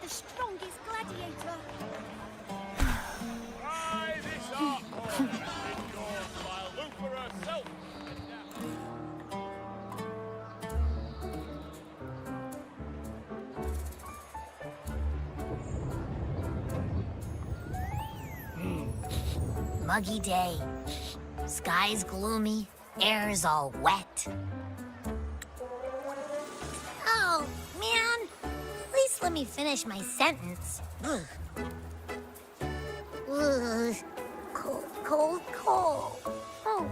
the strongest gladiator. Try this art form, endorsed by Luther herself. Muggy day. Sky's gloomy, air's all wet. Oh, man. At least let me finish my sentence. Ugh. Ugh. Cold, cold, cold. Oh.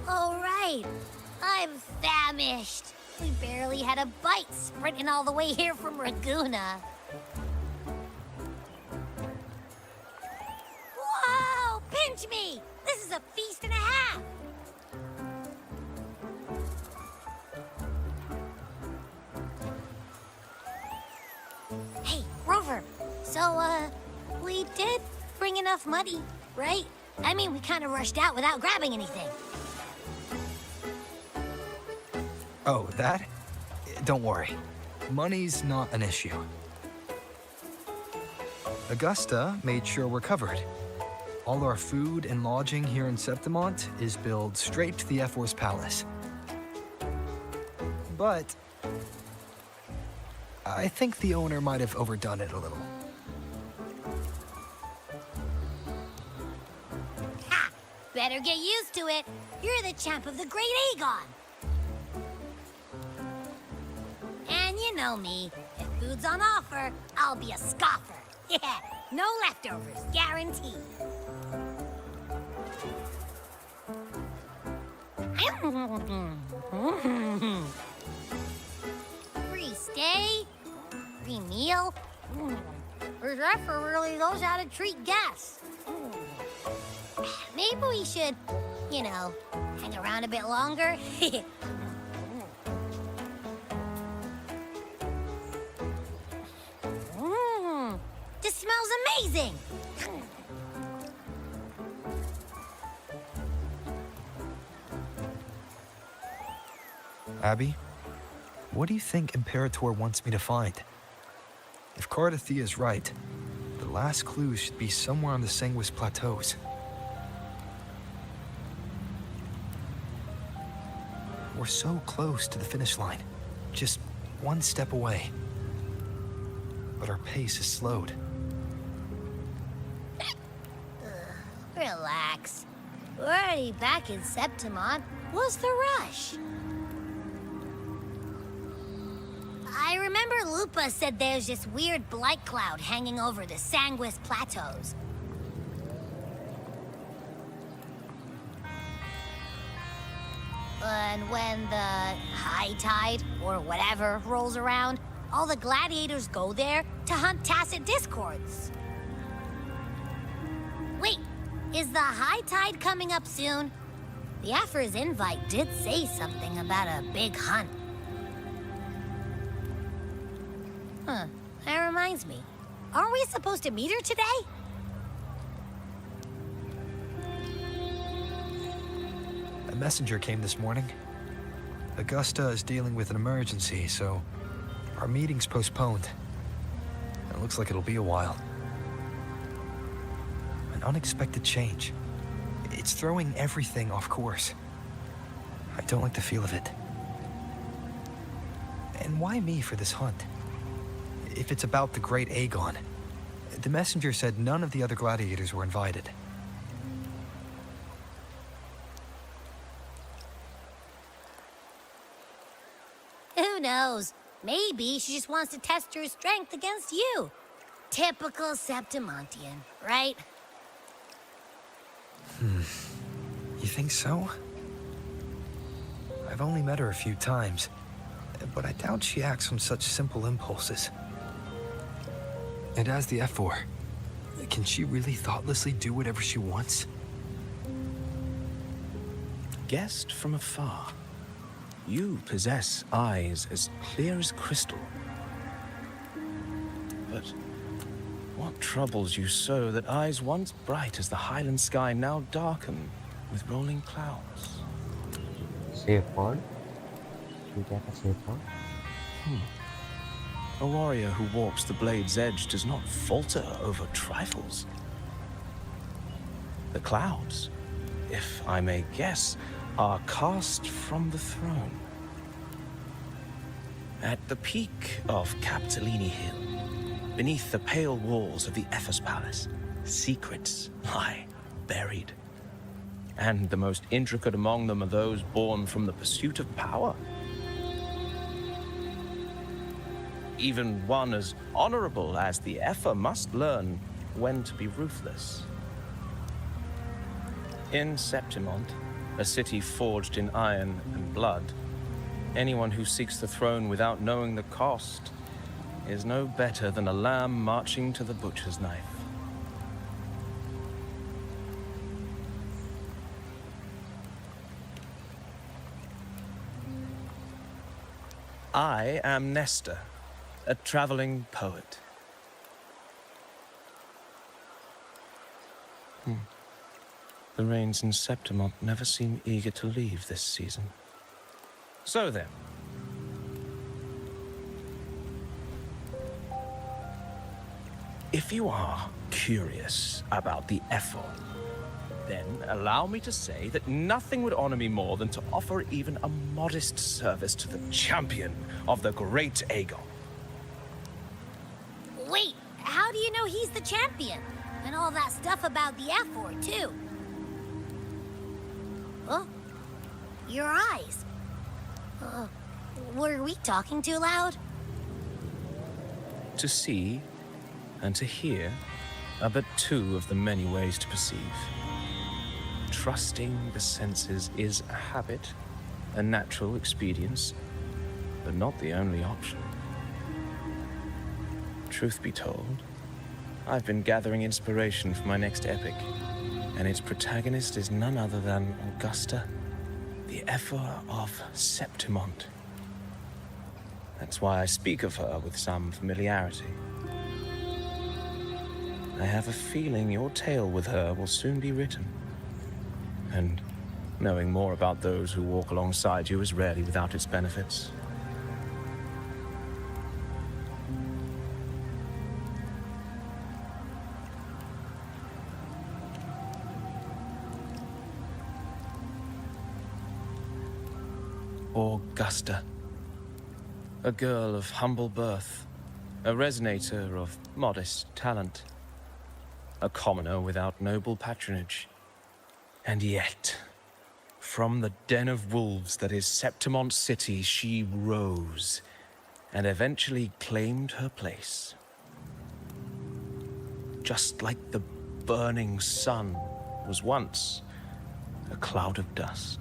All right. I'm famished. We barely had a bite sprinting all the way here from Raguna. Whoa! Pinch me! This is a feast and a half! Hey, Rover. So, we did bring enough money, right? I mean, we kind of rushed out without grabbing anything. Oh, that? Don't worry. Money's not an issue. Augusta made sure we're covered. All our food and lodging here in Septimont is billed straight to the F-Force Palace. But I think the owner might have overdone it a little. Ha! Better get used to it. You're the champ of the Great Aegon. And you know me. If food's on offer, I'll be a scoffer. Yeah, no leftovers, guaranteed. Free stay, free meal. The chef really knows how to treat guests. Maybe we should, you know, hang around a bit longer. This smells amazing! Abby, what do you think Imperator wants me to find? If Cardathia is right, the last clues should be somewhere on the Sanguis Plateaus. We're so close to the finish line, just one step away. But our pace is slowed. Relax. We're already back in Septimont. What's the rush? I remember Lupa said there's this weird blight cloud hanging over the Sanguis Plateaus. And when the high tide, or whatever, rolls around, all the gladiators go there to hunt tacit discords. Wait, is the high tide coming up soon? The Afra's invite did say something about a big hunt. Huh, that reminds me. Aren't we supposed to meet her today? A messenger came this morning. Augusta is dealing with an emergency, so our meeting's postponed. It looks like it'll be a while. An unexpected change. It's throwing everything off course. I don't like the feel of it. And why me for this hunt? If it's about the Great Aegon, the messenger said none of the other gladiators were invited. Who knows? Maybe she just wants to test her strength against you. Typical Septimontian, right? You think so? I've only met her a few times, but I doubt she acts on such simple impulses. And as the F4, can she really thoughtlessly do whatever she wants? Guessed from afar, you possess eyes as clear as crystal. But what troubles you so that eyes once bright as the highland sky now darken with rolling clouds? safe word. ठीक है, safe word. A warrior who walks the blade's edge does not falter over trifles. The clouds, if I may guess, are cast from the throne. At the peak of Capitolini Hill, beneath the pale walls of the Ephes Palace, secrets lie buried. And the most intricate among them are those born from the pursuit of power. Even one as honorable as the Epher must learn when to be ruthless. In Septimont, a city forged in iron and blood, anyone who seeks the throne without knowing the cost is no better than a lamb marching to the butcher's knife. I am Nestor, a traveling poet. The rains in Septimont never seem eager to leave this season. So then. If you are curious about the Epher, then allow me to say that nothing would honor me more than to offer even a modest service to the champion of the great Aegon. Wait, how do you know he's the champion? And all that stuff about the F4, too. Oh, your eyes. Were we talking too loud? To see and to hear are but two of the many ways to perceive. Trusting the senses is a habit, a natural expedience, but not the only option. Truth be told, I've been gathering inspiration for my next epic, and its protagonist is none other than Augusta, the Epher of Septimont. That's why I speak of her with some familiarity. I have a feeling your tale with her will soon be written. And knowing more about those who walk alongside you is rarely without its benefits. Augusta, a girl of humble birth, a resonator of modest talent, a commoner without noble patronage. And yet, from the den of wolves that is Septimont City, she rose and eventually claimed her place. Just like the burning sun was once a cloud of dust.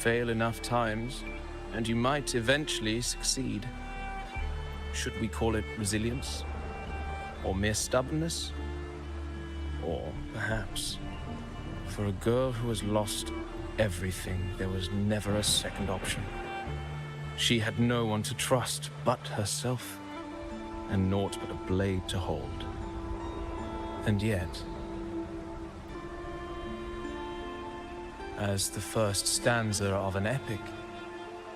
fail enough times, and you might eventually succeed. Should we call it resilience? Or mere stubbornness? Or perhaps, for a girl who has lost everything, there was never a second option. She had no one to trust but herself, and naught but a blade to hold. And yet, as the first stanza of an epic,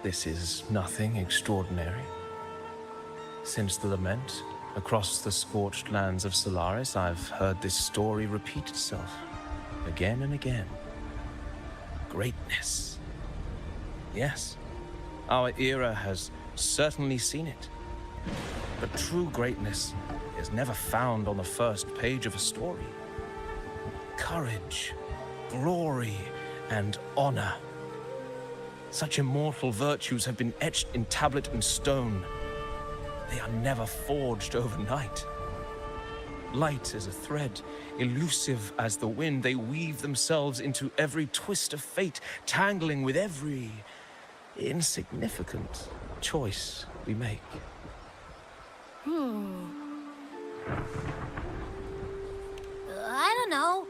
this is nothing extraordinary. Since the lament, across the scorched lands of Solaris, I've heard this story repeat itself, again and again. Greatness. Yes, our era has certainly seen it. But true greatness is never found on the first page of a story. Courage, glory, and honor. Such immortal virtues have been etched in tablet and stone. They are never forged overnight. Light as a thread, elusive as the wind, they weave themselves into every twist of fate, tangling with every insignificant choice we make. I don't know.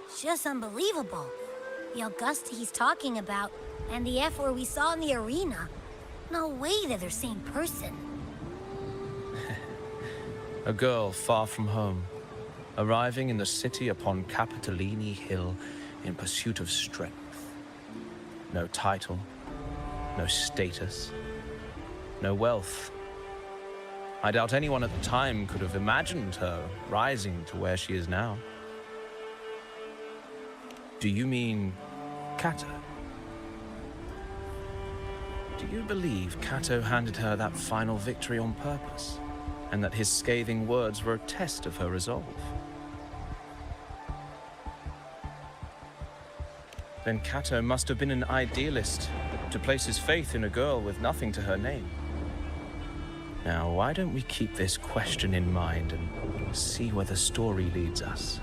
It's just unbelievable. The Augusta he's talking about, and the F-word we saw in the arena. No way they're the same person. A girl far from home, arriving in the city upon Capitolini Hill in pursuit of strength. No title, no status, no wealth. I doubt anyone at the time could have imagined her rising to where she is now. Do you mean Kato? Do you believe Kato handed her that final victory on purpose, and that his scathing words were a test of her resolve? Then Kato must have been an idealist to place his faith in a girl with nothing to her name. Now, why don't we keep this question in mind and see where the story leads us?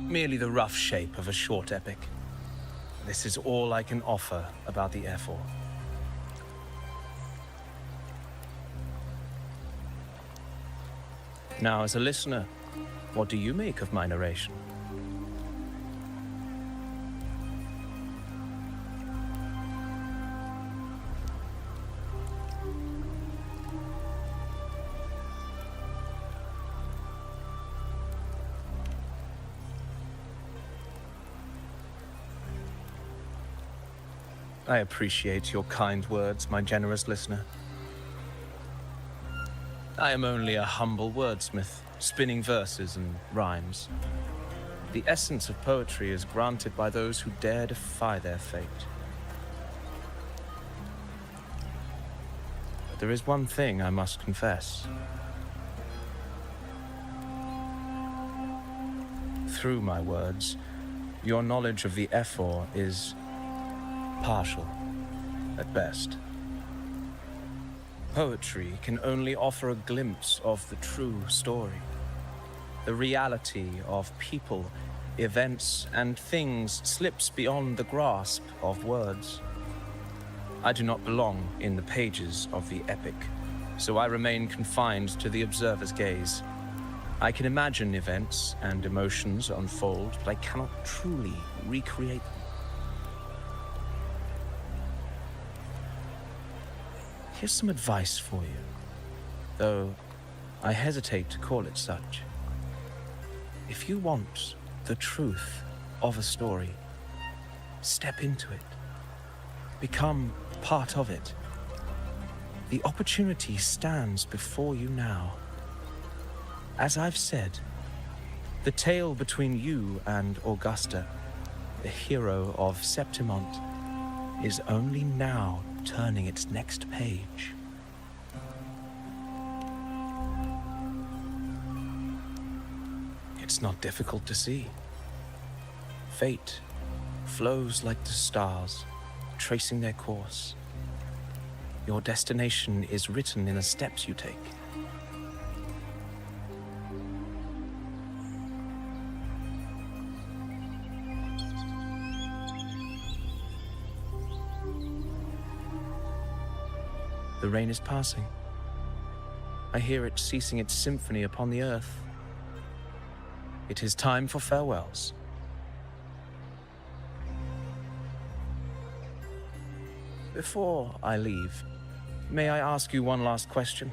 Merely the rough shape of a short epic. This is all I can offer about the F4. Now, as a listener, what do you make of my narration? I appreciate your kind words, my generous listener. I am only a humble wordsmith, spinning verses and rhymes. The essence of poetry is granted by those who dare defy their fate. But there is one thing I must confess. Through my words, your knowledge of the F4 is partial, at best. Poetry can only offer a glimpse of the true story, the reality of people, events, and things slips beyond the grasp of words. I do not belong in the pages of the epic, so I remain confined to the observer's gaze. I can imagine events and emotions unfold, but I cannot truly recreate them. Here's some advice for you, though I hesitate to call it such. If you want the truth of a story, step into it. Become part of it. The opportunity stands before you now. As I've said, the tale between you and Augusta, the hero of Septimont, is only now turning its next page. It's not difficult to see. Fate flows like the stars, tracing their course. Your destination is written in the steps you take. The rain is passing. I hear it ceasing its symphony upon the earth. It is time for farewells. Before I leave, may I ask you one last question?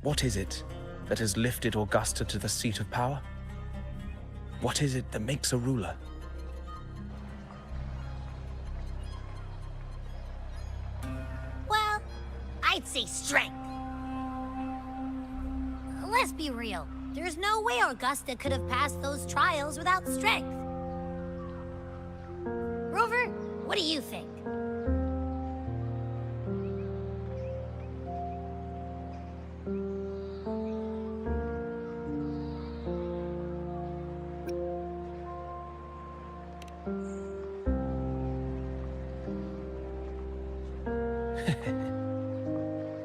What is it that has lifted Augusta to the seat of power? What is it that makes a ruler? I'd say strength. Let's be real. There's no way Augusta could have passed those trials without strength. Rover, what do you think?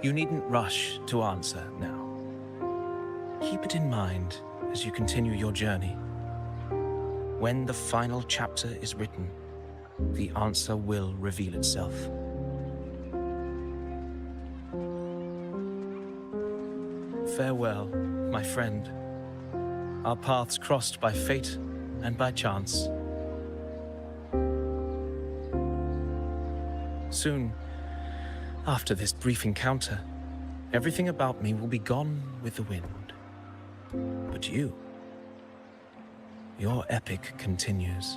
You needn't rush to answer now. Keep it in mind as you continue your journey. When the final chapter is written, the answer will reveal itself. Farewell, my friend. Our paths crossed by fate and by chance. Soon, after this brief encounter, everything about me will be gone with the wind. But you, your epic continues.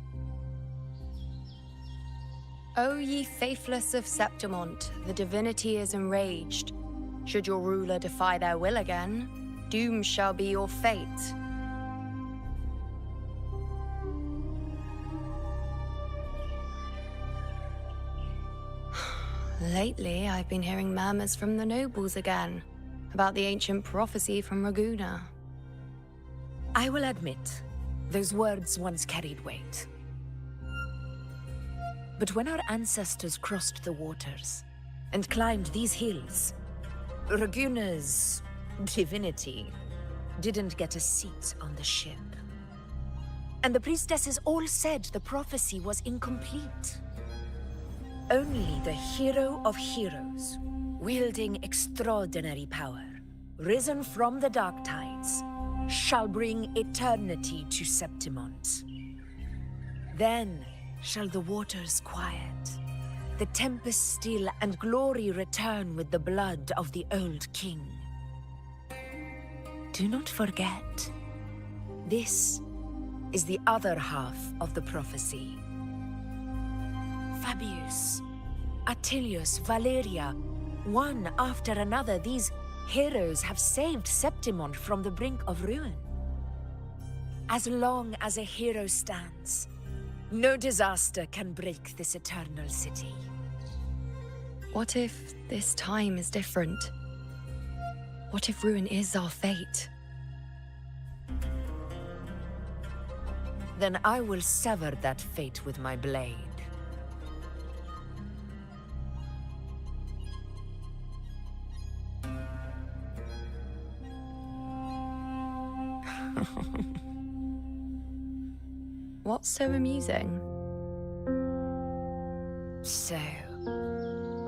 O ye faithless of Septimont, the divinity is enraged. Should your ruler defy their will again, doom shall be your fate. Lately, I've been hearing murmurs from the nobles again, about the ancient prophecy from Raguna. I will admit, those words once carried weight. But when our ancestors crossed the waters and climbed these hills, Raguna's divinity didn't get a seat on the ship. And the priestesses all said the prophecy was incomplete. Only the hero of heroes, wielding extraordinary power, risen from the dark tides, shall bring eternity to Septimont. Then shall the waters quiet, the tempest still, and glory return with the blood of the old king. Do not forget, this is the other half of the prophecy. Fabius, Attilius, Valeria, one after another, these heroes have saved Septimont from the brink of ruin. As long as a hero stands, no disaster can break this eternal city. What if this time is different? What if ruin is our fate? Then I will sever that fate with my blade. What's so amusing? So,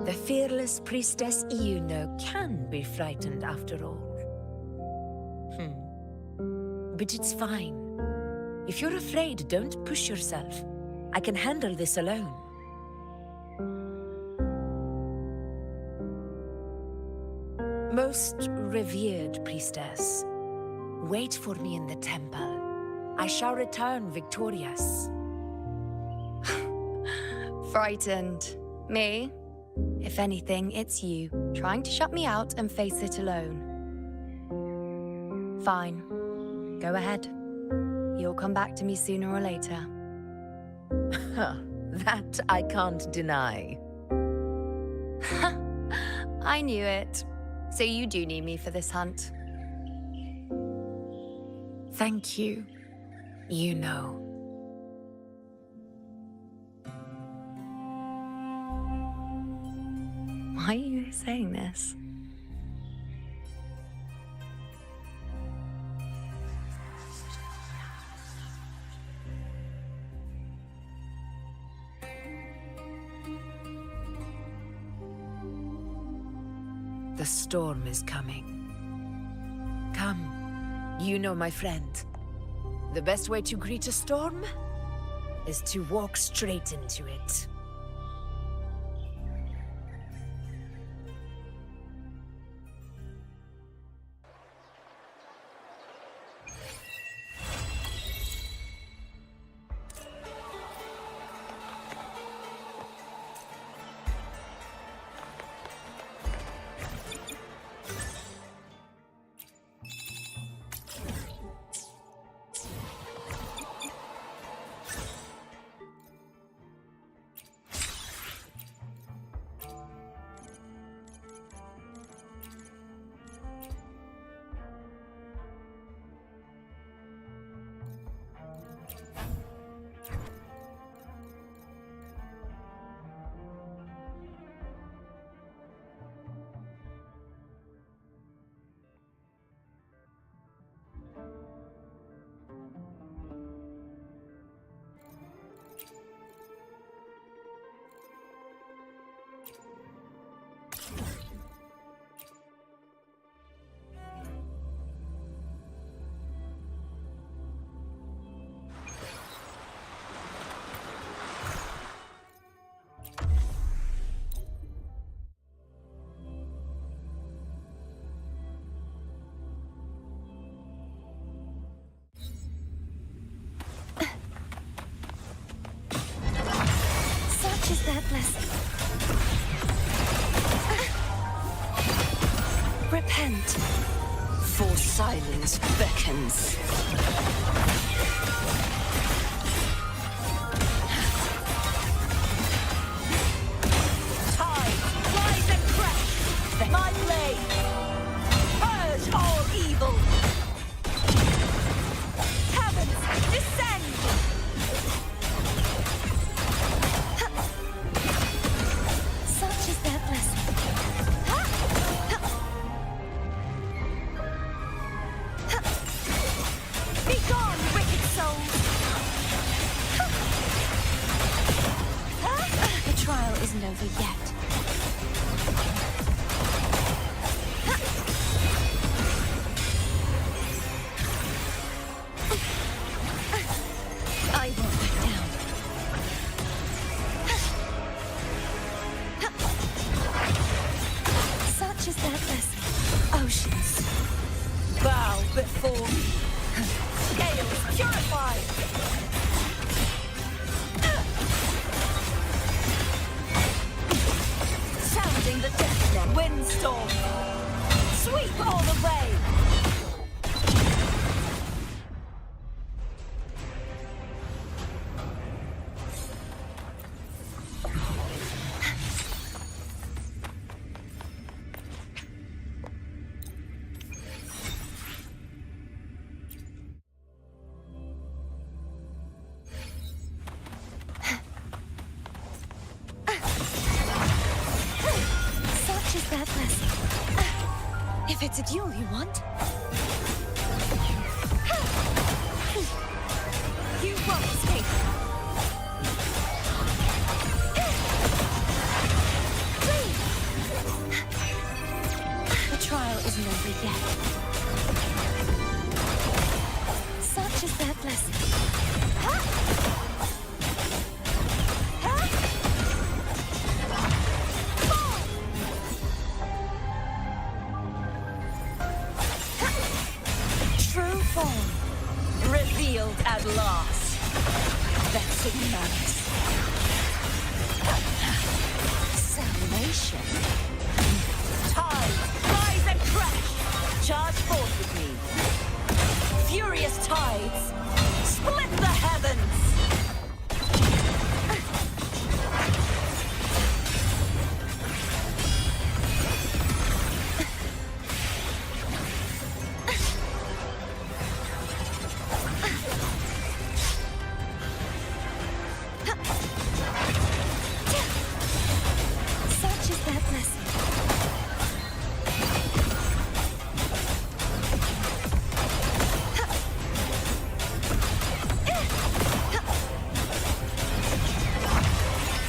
the fearless priestess Iuno can be frightened after all. But it's fine. If you're afraid, don't push yourself. I can handle this alone. Most revered priestess, wait for me in the temple. I shall return victorious. Frightened. Me? If anything, it's you, trying to shut me out and face it alone. Fine. Go ahead. You'll come back to me sooner or later. That I can't deny. I knew it. So you do need me for this hunt. Thank you. You know. Why are you saying this? The storm is coming. Come, you know my friend. The best way to greet a storm is to walk straight into it. Such is their blessing. Repent. For silence beckons. Tide, rise and crash. My blade, purge all evil. Heavens, descend. Such is their blessing. Be gone, wicked souls. The trial isn't over yet. I won't back down. Such is their blessing. Oceans, Bow before me. Scales purified. Sounding the death knell. Windstorm. Sweep all the way. such is their blessing. If it's a duel you want. You won't escape. The trial isn't over yet. Such is their blessing. True form revealed at last. Vexing malice. Salvation. Tide, rise and crash. Charge forth with me. Furious tides, split the heavens. Such is their blessing.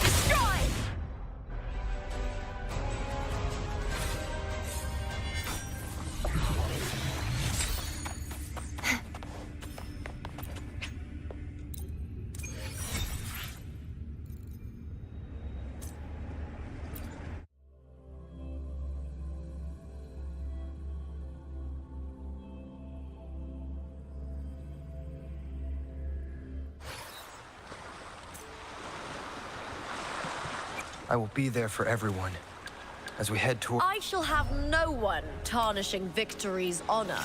Destroy! I will be there for everyone as we head toward. I shall have no one tarnishing victory's honor.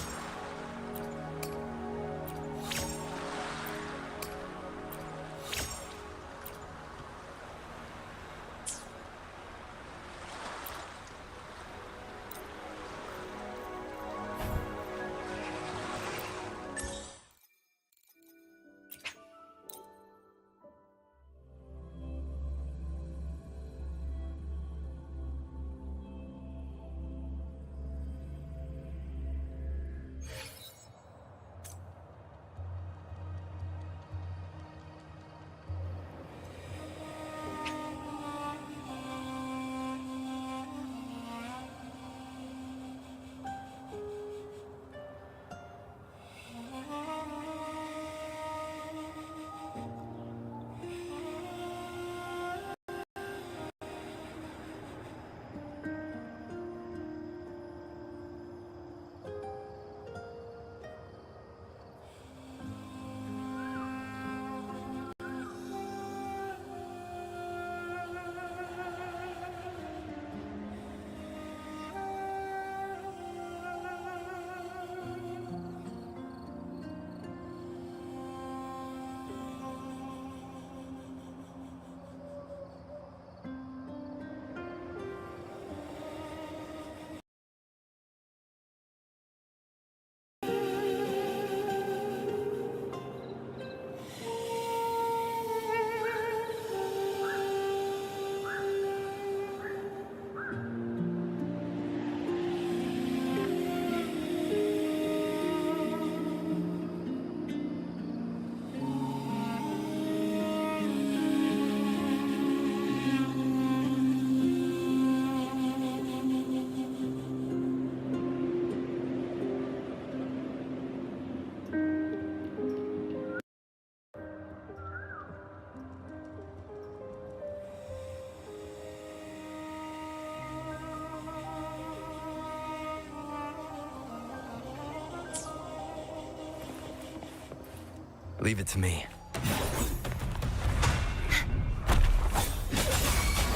Leave it to me.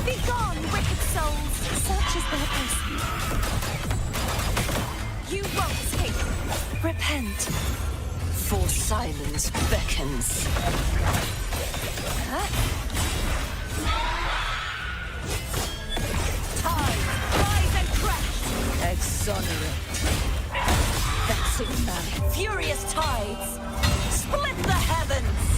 Be gone, wicked souls! Such is their person. You won't escape! Repent. For silence beckons. Tide, rise and crash! Exonerate. Vexing man, furious tides! Split the heavens!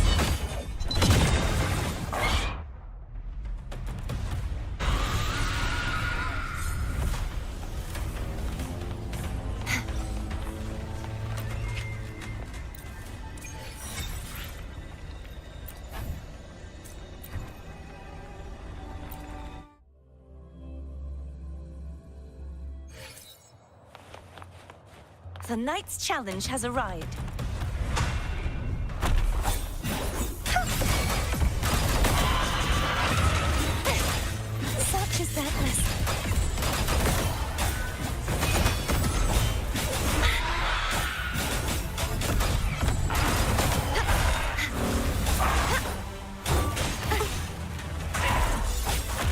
The knight's challenge has arrived. Such is their blessing.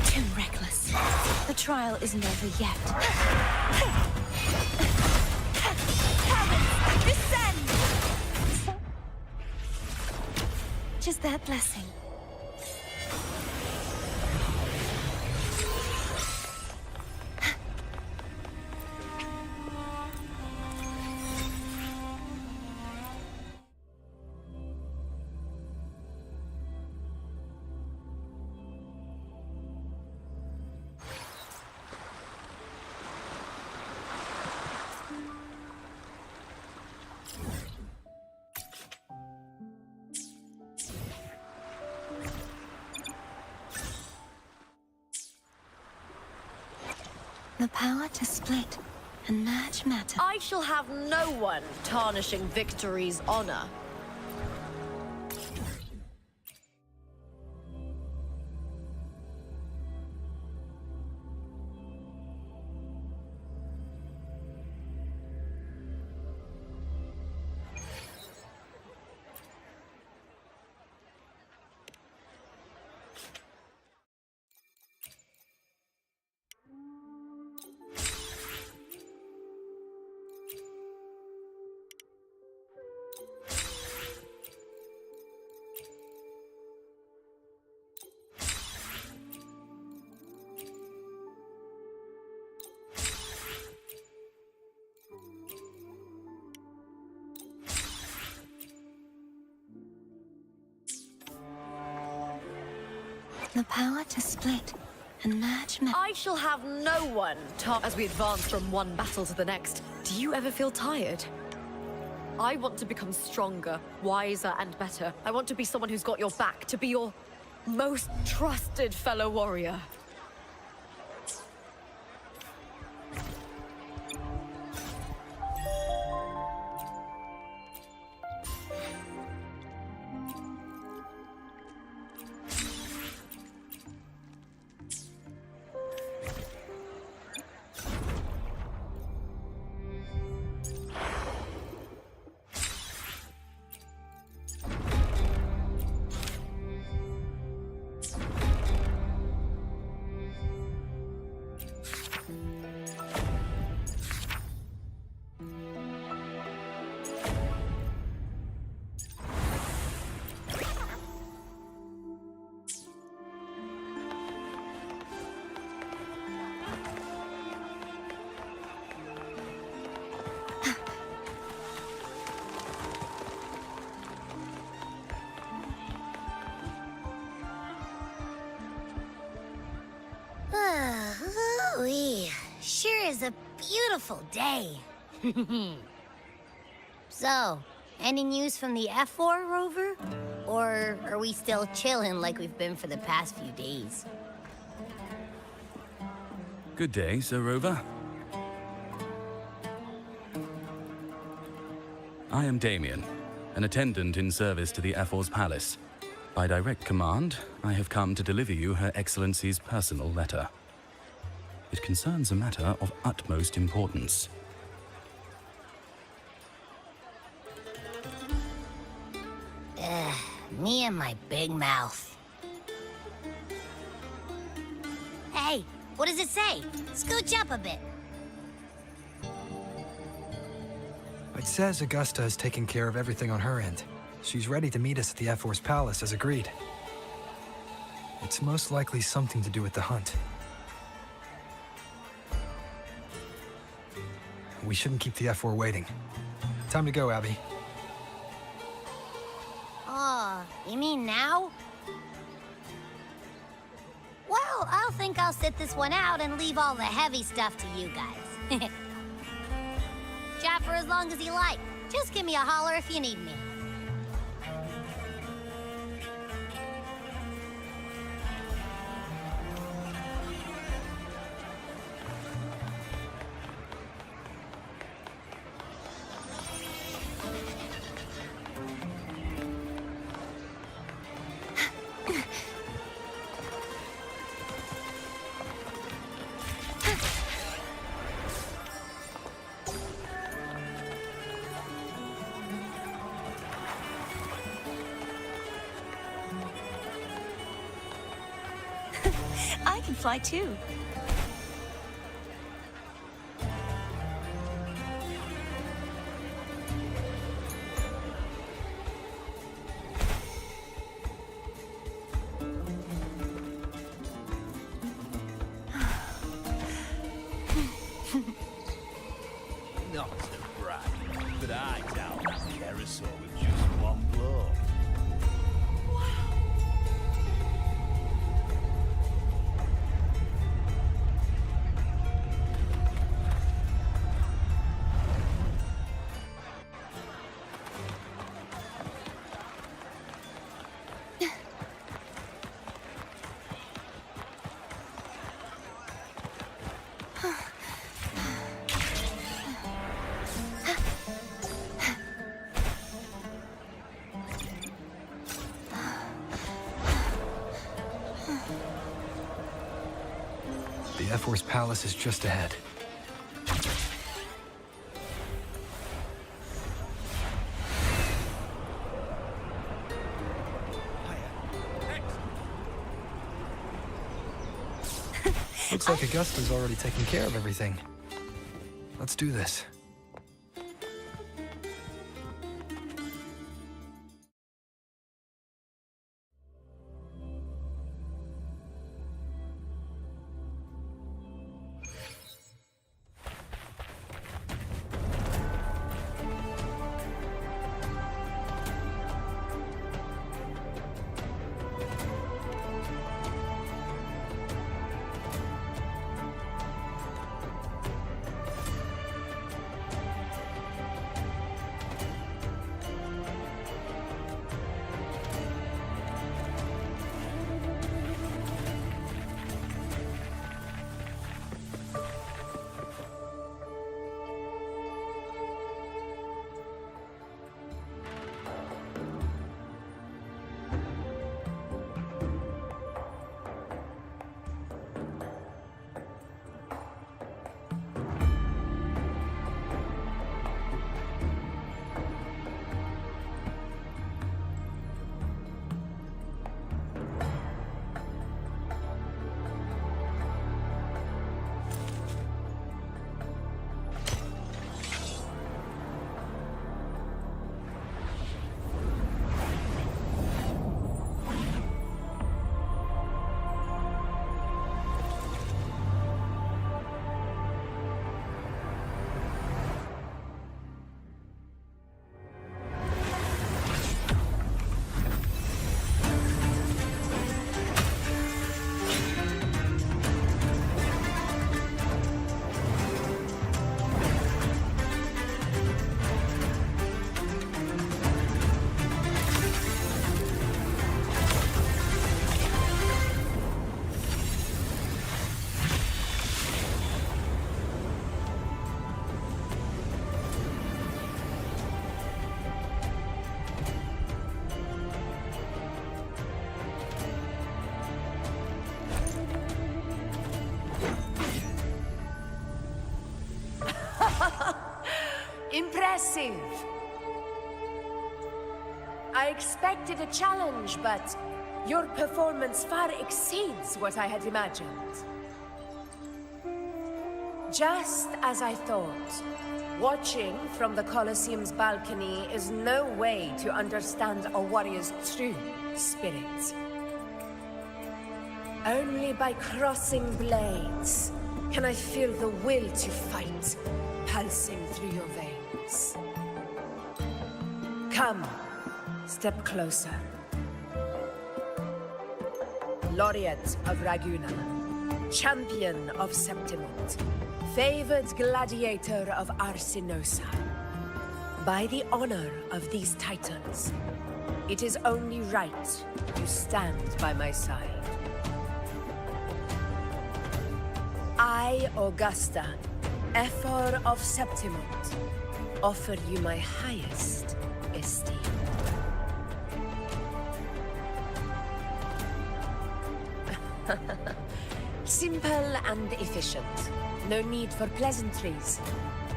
Too reckless. The trial isn't over yet. Descend! Just their blessing. The power to split and merge matter. I shall have no one tarnishing victory's honor. The power to split and merge matter. I shall have no one as we advance from one battle to the next. Do you ever feel tired? I want to become stronger, wiser, and better. I want to be someone who's got your back, to be your most trusted fellow warrior. Ooh-wee. Sure is a beautiful day. So, any news from the F4 rover? Or are we still chilling like we've been for the past few days? Good day, Sir Rover. I am Damien, an attendant in service to the F4's palace. By direct command, I have come to deliver you Her Excellency's personal letter. It concerns a matter of utmost importance. Me and my big mouth. Hey, what does it say? Scooch up a bit. It says Augusta has taken care of everything on her end. She's ready to meet us at the F-Force Palace as agreed. It's most likely something to do with the hunt. We shouldn't keep the F-4 waiting. Time to go, Abby. Oh, you mean now? Well, I'll think I'll sit this one out and leave all the heavy stuff to you guys. Chat for as long as you like. Just give me a holler if you need me. I can fly too. Not to brag, but I down that carousel with just one blow. The F-Force Palace is just ahead. Looks like Augusta's already taken care of everything. Let's do this. Impressive. I expected a challenge, but your performance far exceeds what I had imagined. Just as I thought, watching from the Colosseum's balcony is no way to understand a warrior's true spirit. Only by crossing blades can I feel the will to fight pulsing through your veins. Come, step closer. Laureate of Raguna, champion of Septimont, favored gladiator of Arsinosa. By the honor of these titans, it is only right you stand by my side. I, Augusta, Ephor of Septimont, offer you my highest esteem. Simple and efficient. No need for pleasantries.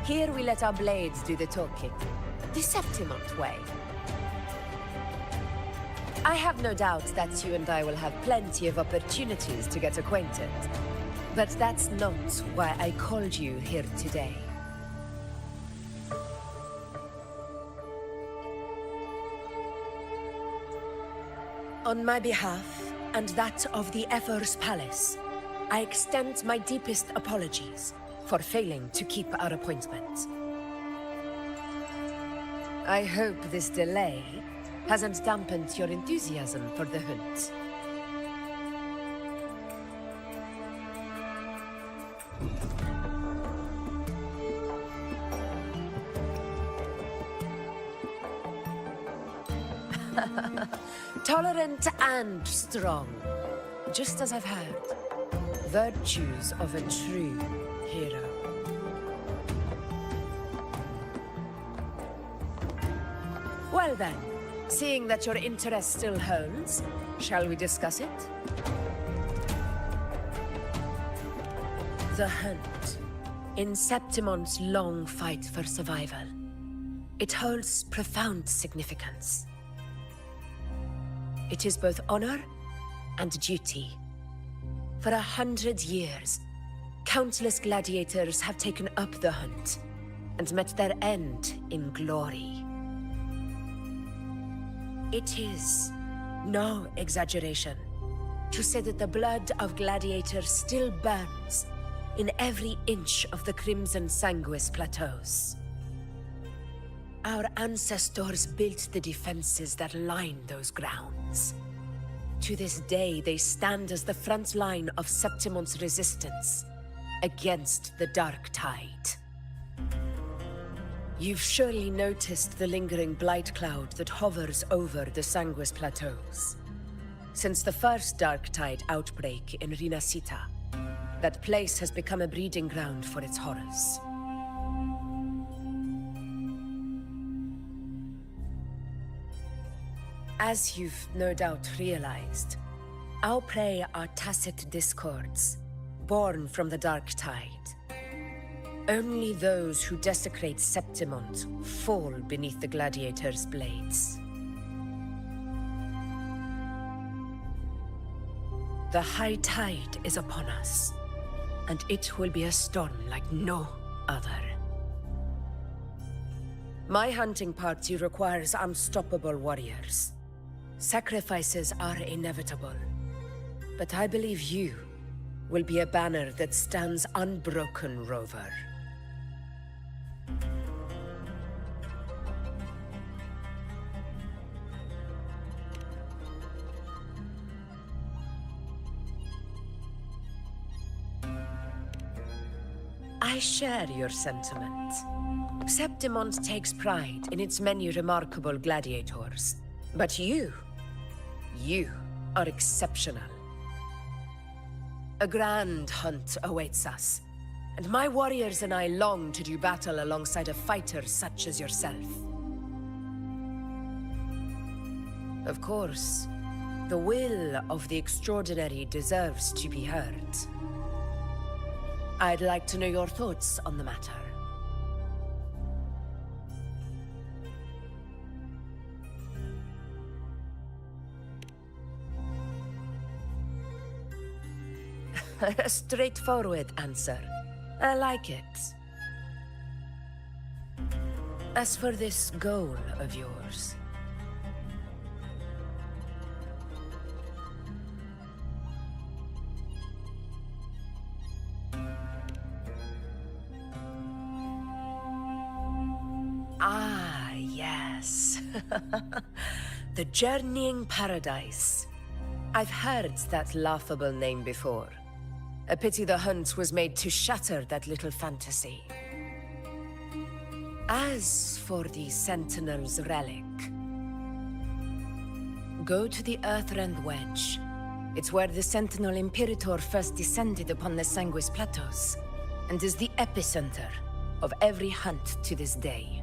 Here we let our blades do the talking. The Septimont way. I have no doubt that you and I will have plenty of opportunities to get acquainted. But that's not why I called you here today. On my behalf, and that of the Ephor's Palace, I extend my deepest apologies for failing to keep our appointment. I hope this delay hasn't dampened your enthusiasm for the hunt. Tolerant and strong, just as I've heard. Virtues of a true hero. Well then, seeing that your interest still holds, shall we discuss it? The hunt. In Septimont's long fight for survival. It holds profound significance. It is both honor and duty. For 100 years, countless gladiators have taken up the hunt and met their end in glory. It is no exaggeration to say that the blood of gladiators still burns in every inch of the Crimson Sanguis plateaus. Our ancestors built the defenses that line those grounds. To this day, they stand as the front line of Septimont's resistance against the Dark Tide. You've surely noticed the lingering blight cloud that hovers over the Sanguis plateaus. Since the first Dark Tide outbreak in Rinasita, that place has become a breeding ground for its horrors. As you've no doubt realized, our prey are tacit discords, born from the Dark Tide. Only those who desecrate Septimont fall beneath the gladiators' blades. The high tide is upon us, and it will be a storm like no other. My hunting party requires unstoppable warriors. Sacrifices are inevitable, but I believe you will be a banner that stands unbroken, Rover. I share your sentiment. Septimont takes pride in its many remarkable gladiators, but you are exceptional. A grand hunt awaits us, and my warriors and I long to do battle alongside a fighter such as yourself. Of course, the will of the extraordinary deserves to be heard. I'd like to know your thoughts on the matter. A straightforward answer. I like it. As for this goal of yours... Ah, yes. The Journeying Paradise. I've heard that laughable name before. A pity the hunt was made to shatter that little fantasy. As for the Sentinel's relic, go to the Earthrend Wedge. It's where the Sentinel Imperator first descended upon the Sanguis Plateaus, and is the epicenter of every hunt to this day.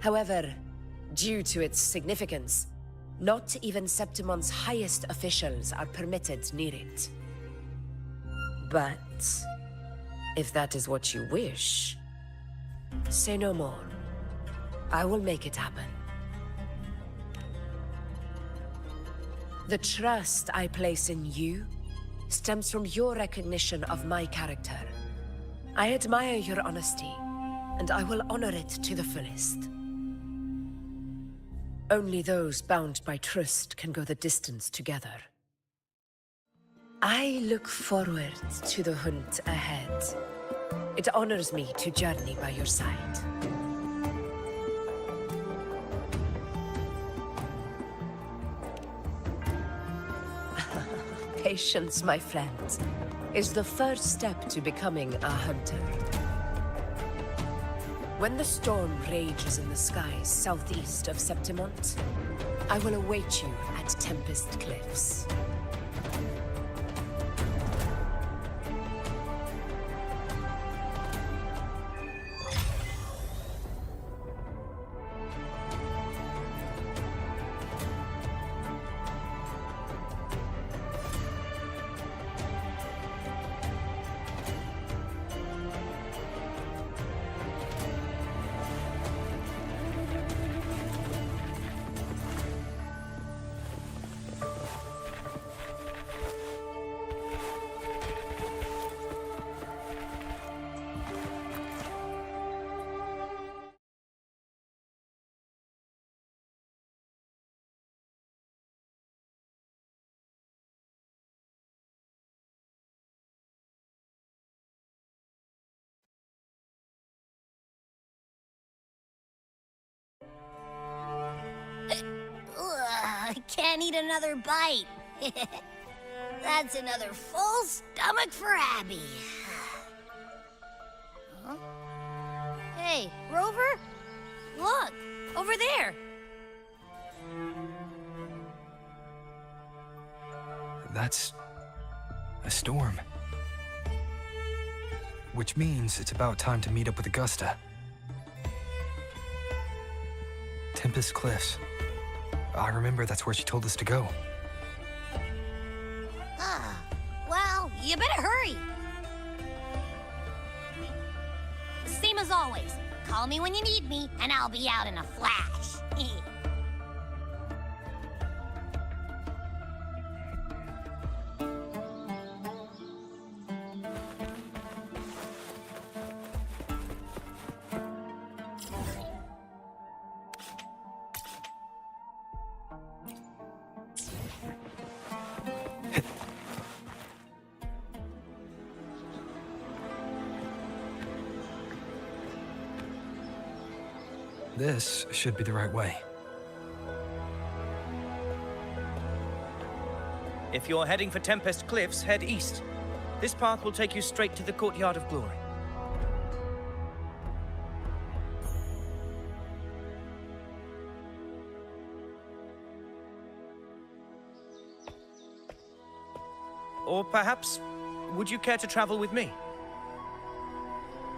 However, due to its significance, not even Septimon's highest officials are permitted near it. But if that is what you wish, say no more. I will make it happen. The trust I place in you stems from your recognition of my character. I admire your honesty, and I will honor it to the fullest. Only those bound by trust can go the distance together. I look forward to the hunt ahead. It honors me to journey by your side. Patience, my friend, is the first step to becoming a hunter. When the storm rages in the skies southeast of Septimont, I will await you at Tempest Cliffs. I can't eat another bite. That's another full stomach for Abby. Huh? Hey, Rover? Look, over there. That's a storm. Which means it's about time to meet up with Augusta. Tempest Cliffs. I remember that's where she told us to go. Well, you better hurry. Same as always. Call me when you need me, and I'll be out in a flash. This should be the right way. If you're heading for Tempest Cliffs, head east. This path will take you straight to the Courtyard of Glory. Or perhaps, would you care to travel with me?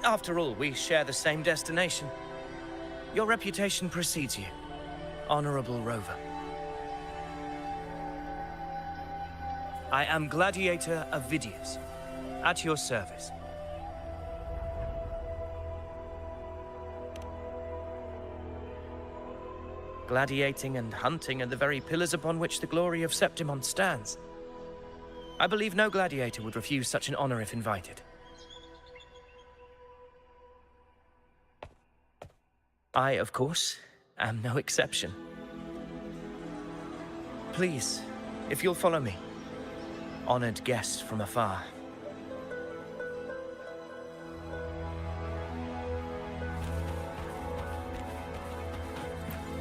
After all, we share the same destination. Your reputation precedes you, Honorable Rover. I am Gladiator Avidius, at your service. Gladiating and hunting are the very pillars upon which the glory of Septimont stands. I believe no gladiator would refuse such an honor if invited. I, of course, am no exception. Please, if you'll follow me. Honored guest from afar.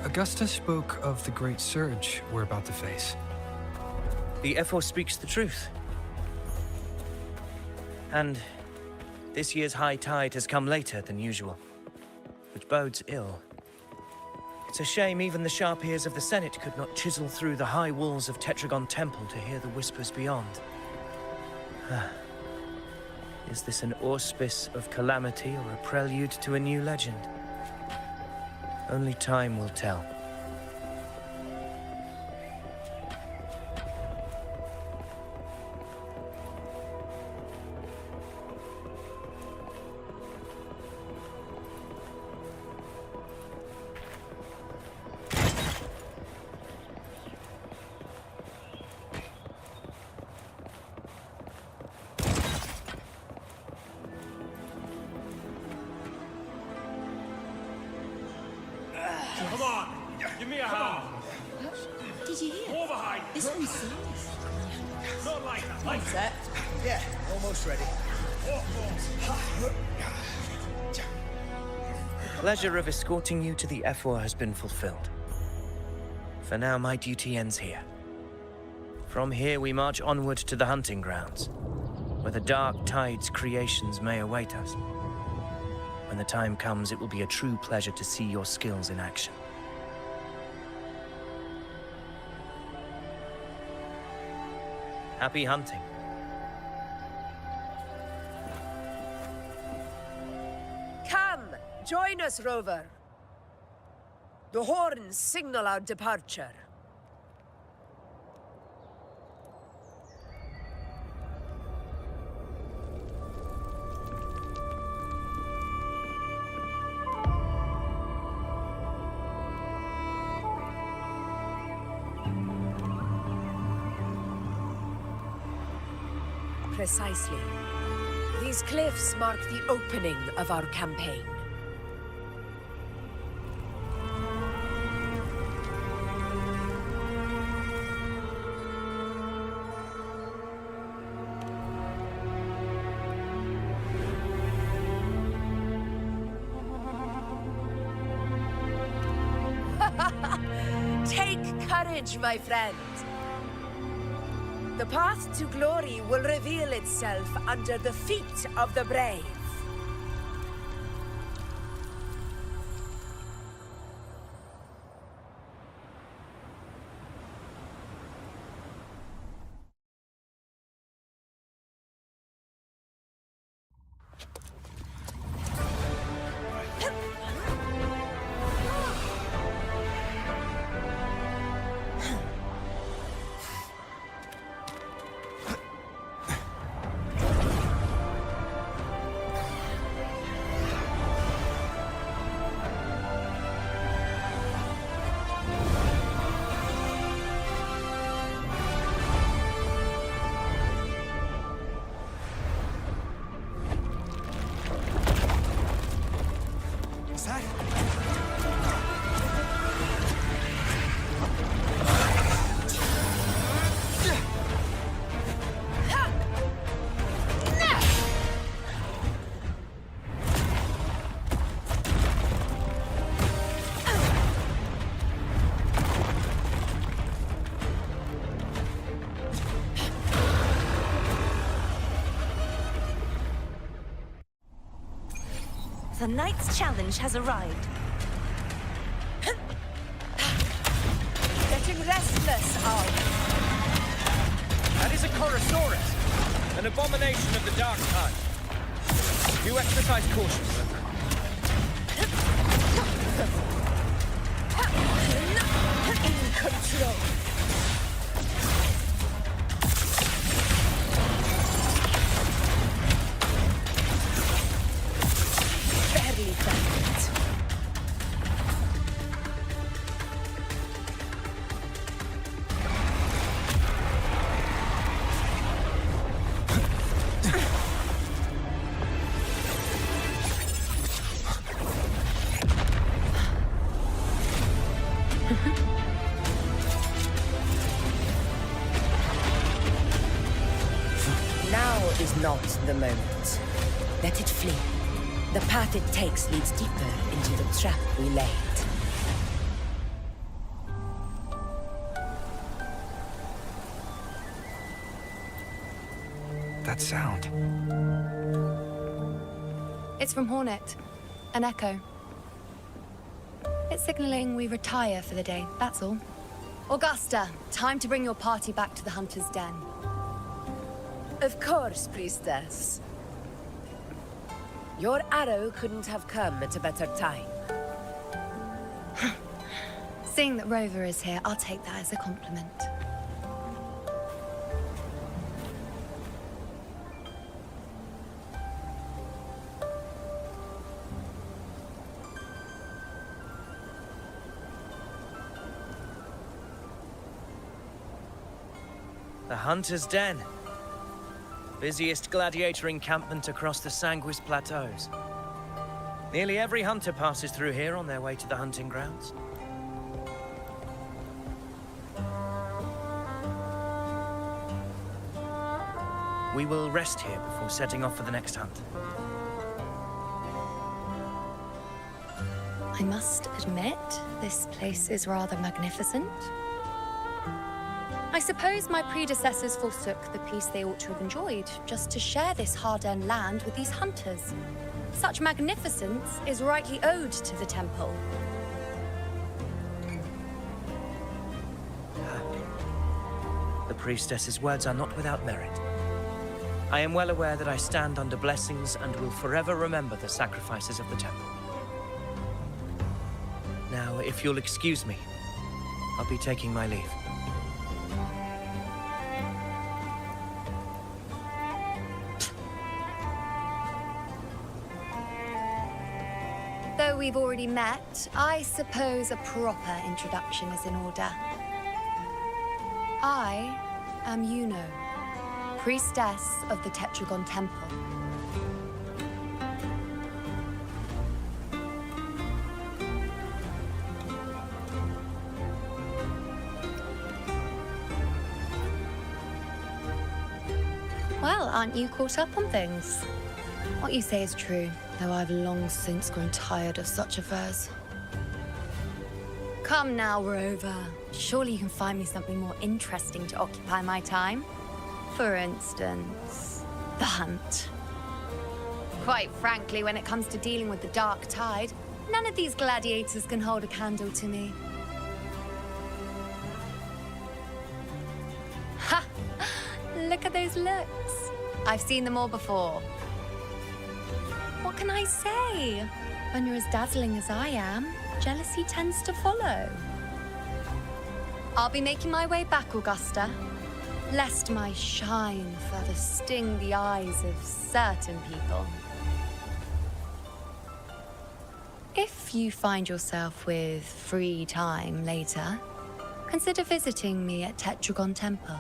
Augusta spoke of the great surge we're about to face. The Ephor speaks the truth. And this year's high tide has come later than usual, which bodes ill. It's a shame even the sharp ears of the Senate could not chisel through the high walls of Tetragon Temple to hear the whispers beyond. Is this an auspice of calamity or a prelude to a new legend? Only time will tell. Come on! Give me a hand! Did you hear? Over behind! This one's serious. Not like that, like Set. Yeah, almost ready. The pleasure of escorting you to the Ephor has been fulfilled. For now, my duty ends here. From here, we march onward to the hunting grounds, where the dark tide's creations may await us. When the time comes, it will be a true pleasure to see your skills in action. Happy hunting. Come, join us, Rover. The horns signal our departure. Precisely. These cliffs mark the opening of our campaign. Take courage, my friend. The path to glory will reveal itself under the feet of the brave. The knight's challenge has arrived. Getting restless, are we? That is a Chorosaurus, an abomination of the dark tide. Do exercise caution, remember. In control. Barely found it. Now is not the moment. Let it flee. The path it takes leads deeper into the trap we laid. That sound. It's from Hornet. An echo. It's signaling we retire for the day, that's all. Augusta, time to bring your party back to the Hunter's Den. Of course, Priestess. Your arrow couldn't have come at a better time. Seeing that Rover is here, I'll take that as a compliment. The Hunter's Den. Busiest gladiator encampment across the Sanguis Plateaus. Nearly every hunter passes through here on their way to the hunting grounds. We will rest here before setting off for the next hunt. I must admit, this place is rather magnificent. I suppose my predecessors forsook the peace they ought to have enjoyed, just to share this hard-earned land with these hunters. Such magnificence is rightly owed to the temple. The priestess's words are not without merit. I am well aware that I stand under blessings and will forever remember the sacrifices of the temple. Now, if you'll excuse me, I'll be taking my leave. Though we've already met, I suppose a proper introduction is in order. I am Yuno, priestess of the Tetragon Temple. Well, aren't you caught up on things? What you say is true, though I've long since grown tired of such affairs. Come now, Rover. Surely you can find me something more interesting to occupy my time. For instance, the hunt. Quite frankly, when it comes to dealing with the dark tide, none of these gladiators can hold a candle to me. Ha! Look at those looks. I've seen them all before. What can I say? When you're as dazzling as I am, jealousy tends to follow. I'll be making my way back, Augusta, lest my shine further sting the eyes of certain people. If you find yourself with free time later, consider visiting me at Tetragon Temple.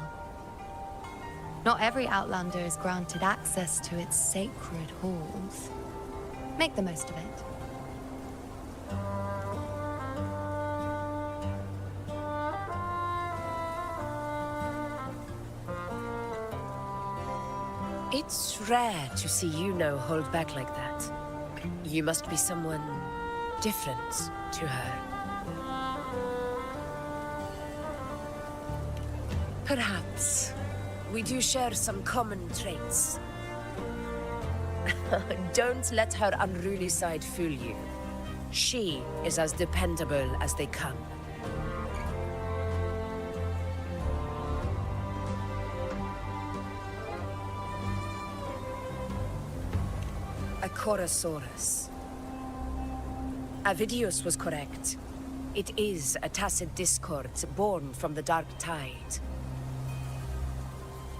Not every Outlander is granted access to its sacred halls. Make the most of it. It's rare to see Yuno hold back like that. You must be someone different to her. Perhaps we do share some common traits. Don't let her unruly side fool you. She is as dependable as they come. A Chorosaurus. Avidius was correct. It is a tacit discord born from the dark tide.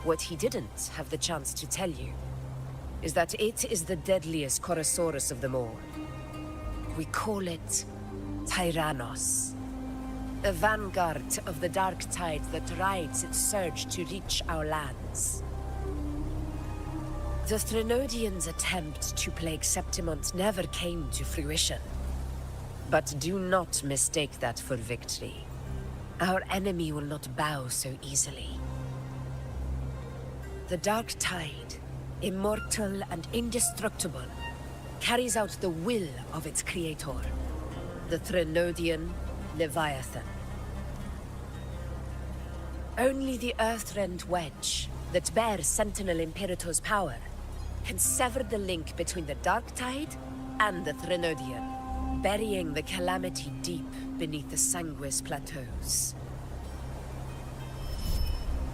What he didn't have the chance to tell you is that it is the deadliest Chorosaurus of them all. We call it Tyrannos. A vanguard of the dark tide that rides its surge to reach our lands. The Threnodians' attempt to plague Septimont never came to fruition. But do not mistake that for victory. Our enemy will not bow so easily. The dark tide, immortal and indestructible, carries out the will of its creator, the Threnodian Leviathan. Only the Earthrend Wedge, that bears Sentinel Imperator's power, can sever the link between the dark tide and the Threnodian, burying the calamity deep beneath the Sanguis plateaus.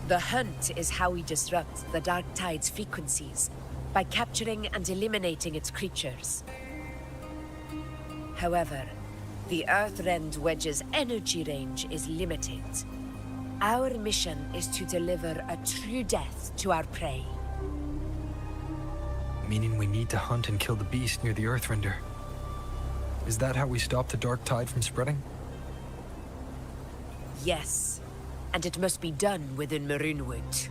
The hunt is how we disrupt the dark tide's frequencies, by capturing and eliminating its creatures. However, the Earthrend Wedge's energy range is limited. Our mission is to deliver a true death to our prey. Meaning we need to hunt and kill the beast near the Earthrender. Is that how we stop the dark tide from spreading? Yes, and it must be done within Maroonwood.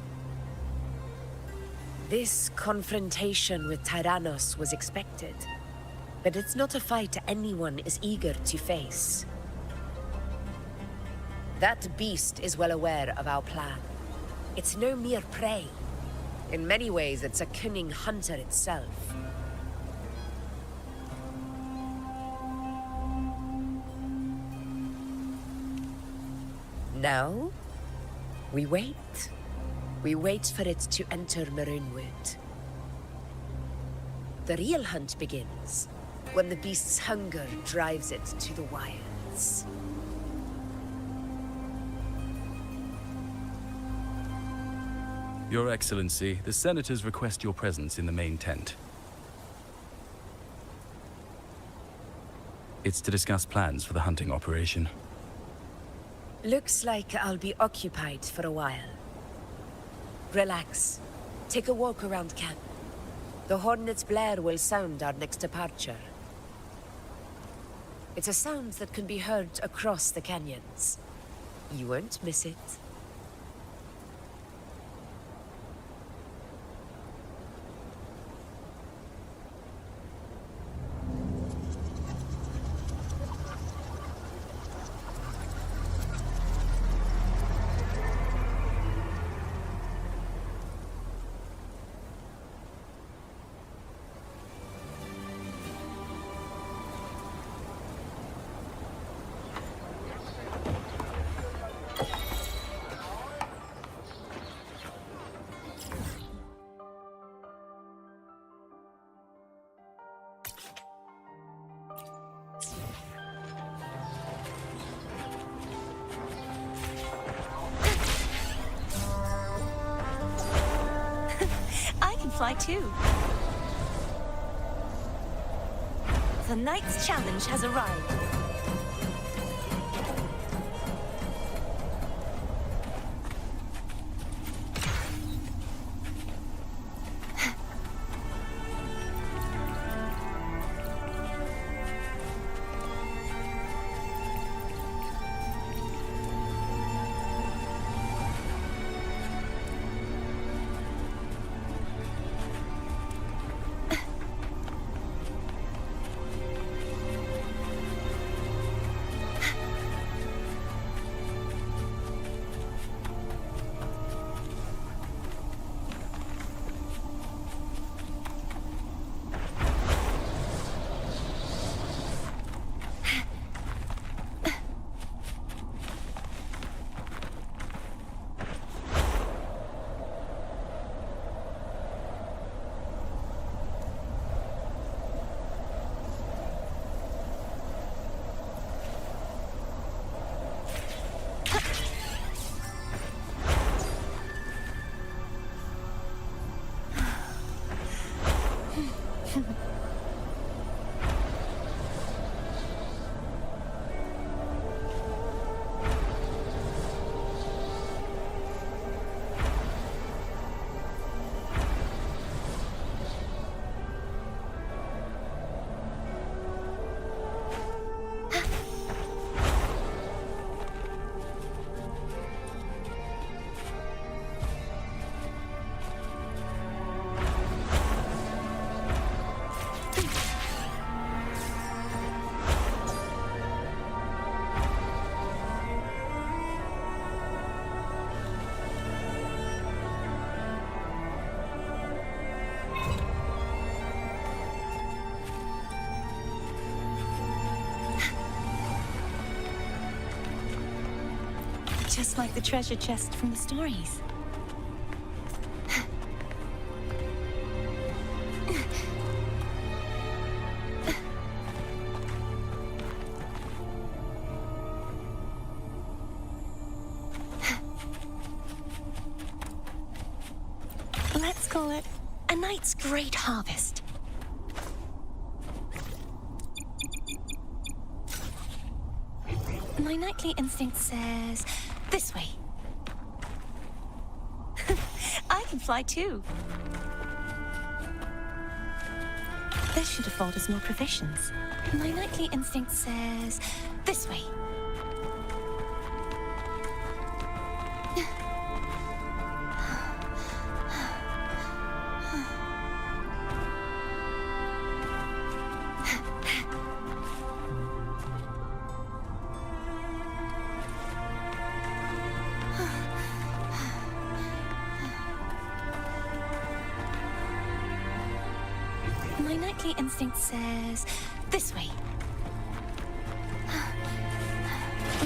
This confrontation with Tyrannos was expected, but it's not a fight anyone is eager to face. That beast is well aware of our plan. It's no mere prey. In many ways, it's a cunning hunter itself. Now, we wait. We wait for it to enter Maroonwood. The real hunt begins when the beast's hunger drives it to the wilds. Your Excellency, the Senators request your presence in the main tent. It's to discuss plans for the hunting operation. Looks like I'll be occupied for a while. Relax. Take a walk around camp. The Hornet's blare will sound our next departure. It's a sound that can be heard across the canyons. You won't miss it. Fly too. The night's challenge has arrived. Just like the treasure chest from the stories. Let's call it a night's great harvest. My nightly instinct says this way. I can fly too. This should afford us more provisions. My nightly instinct says this way. My nightly instinct says this way.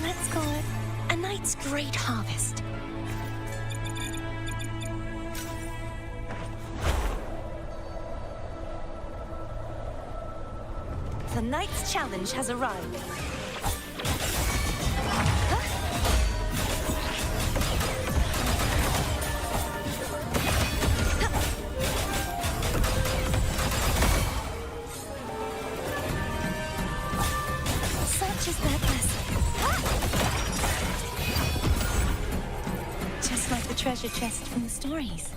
Let's call it a night's great harvest. The night's challenge has arrived. Such is their blessing. Just like the treasure chest from the stories.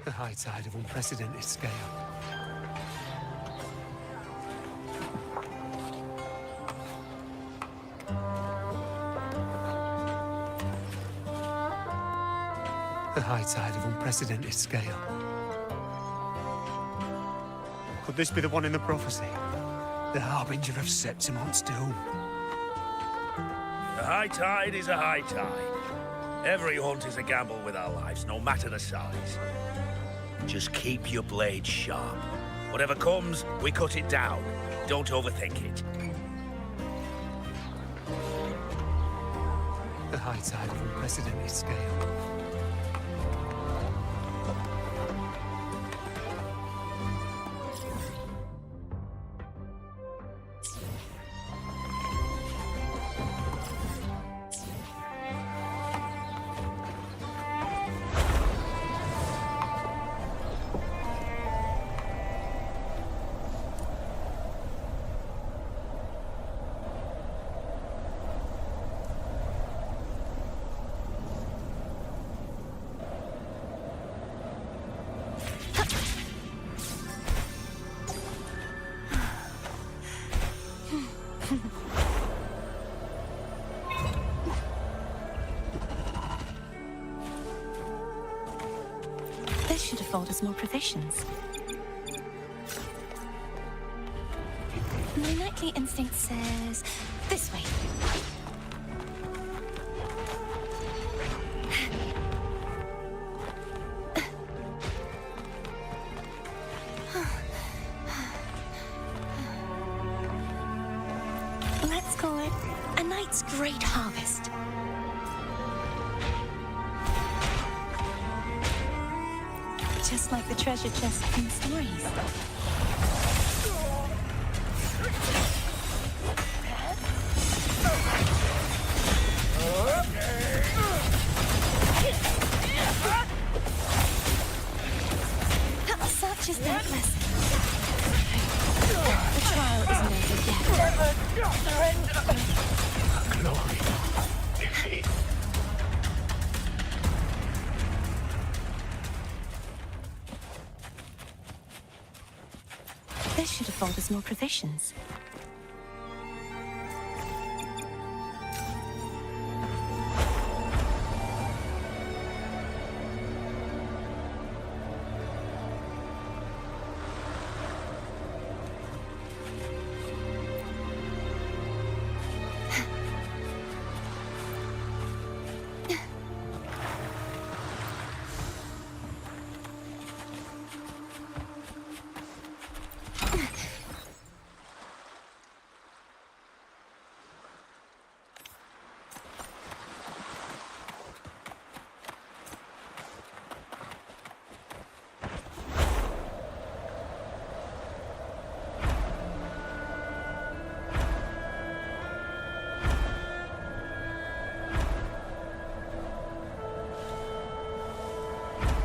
The high tide of unprecedented scale. The high tide of unprecedented scale. Could this be the one in the prophecy? The harbinger of Septimon's doom. A high tide is a high tide. Every hunt is a gamble with our lives, no matter the size. Just keep your blade sharp. Whatever comes, we cut it down. Don't overthink it. The high tide of unprecedented scale. This should afford us more provisions. My nightly instinct says this way. Let's call it a night's great harvest. Just like the treasure chest from the stories. Such is their blessing. The trial isn't over yet. Never surrender! Glory. Defeat. This should afford us more provisions.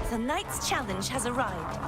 The night's challenge has arrived.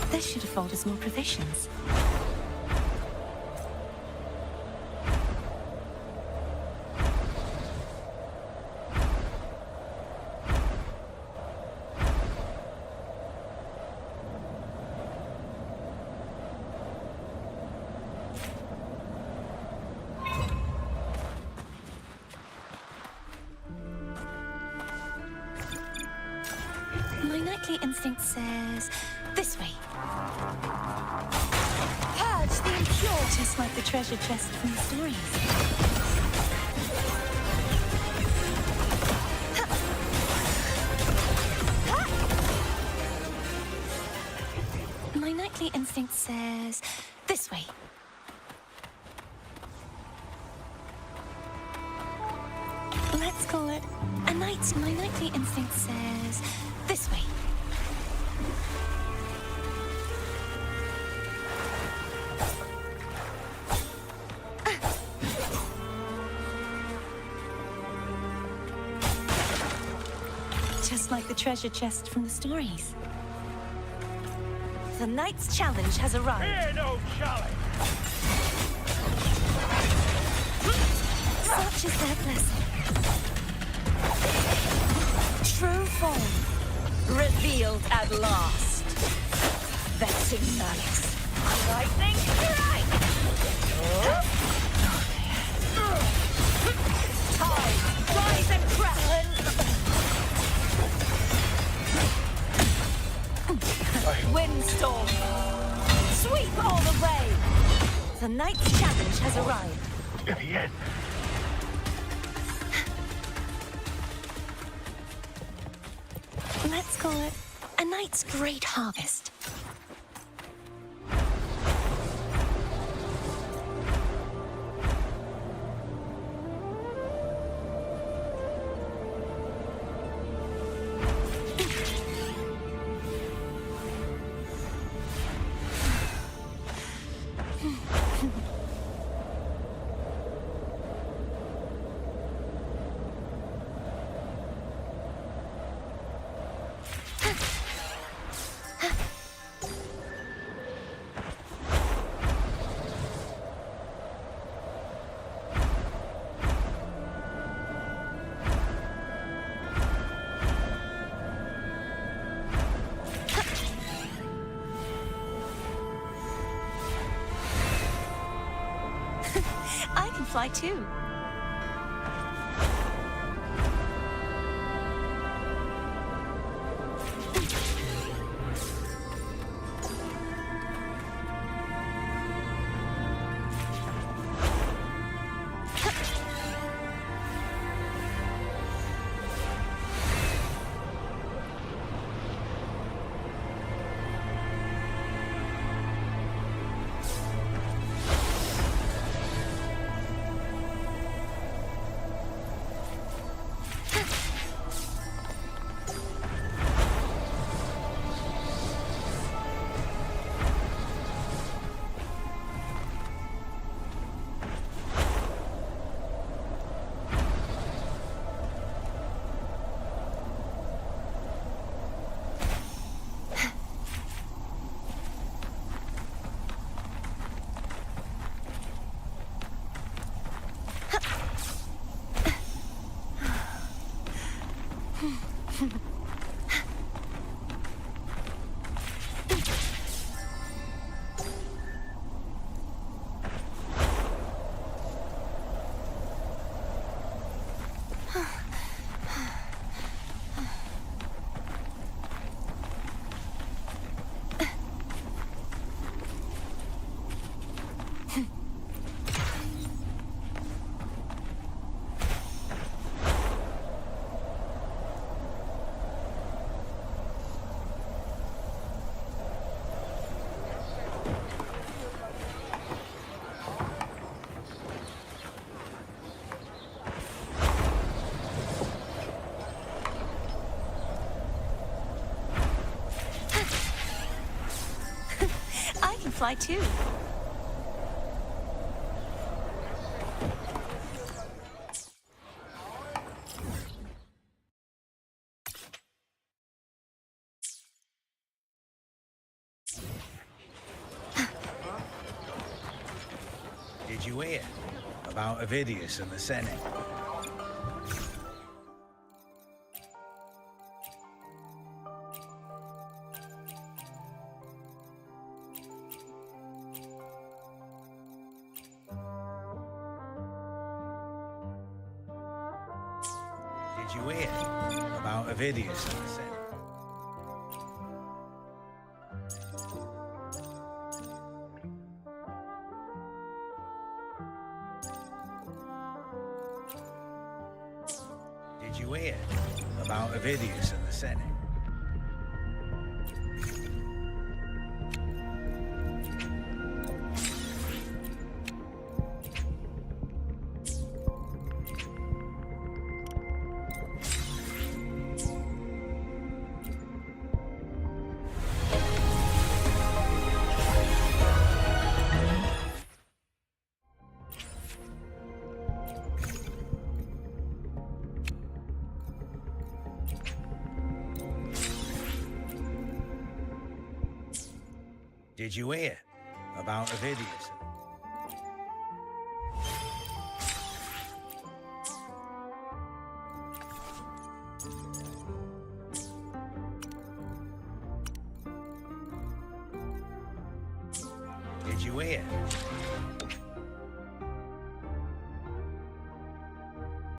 This should afford us more provisions. My nightly instinct says this way. Purge the impure, just like the treasure chest from the stories. My nightly instinct says this way. Let's call it a night. My nightly instinct says this way. Just like the treasure chest from the stories. The night's challenge has arrived. Here, no challenge! Such is their blessing. True form revealed at last. Vexing malice. Lightning strike! Tide, rise and crack! Windstorm! Sweep all the way! The night's challenge has arrived. Yes. Let's call it a night's great harvest. I can fly too. I can fly too. Did you hear about Avidius and the Senate? Did you hear about Avidius and the Senate? Did you hear about Avidius and the Senate? Did you hear about Avidius? Did you hear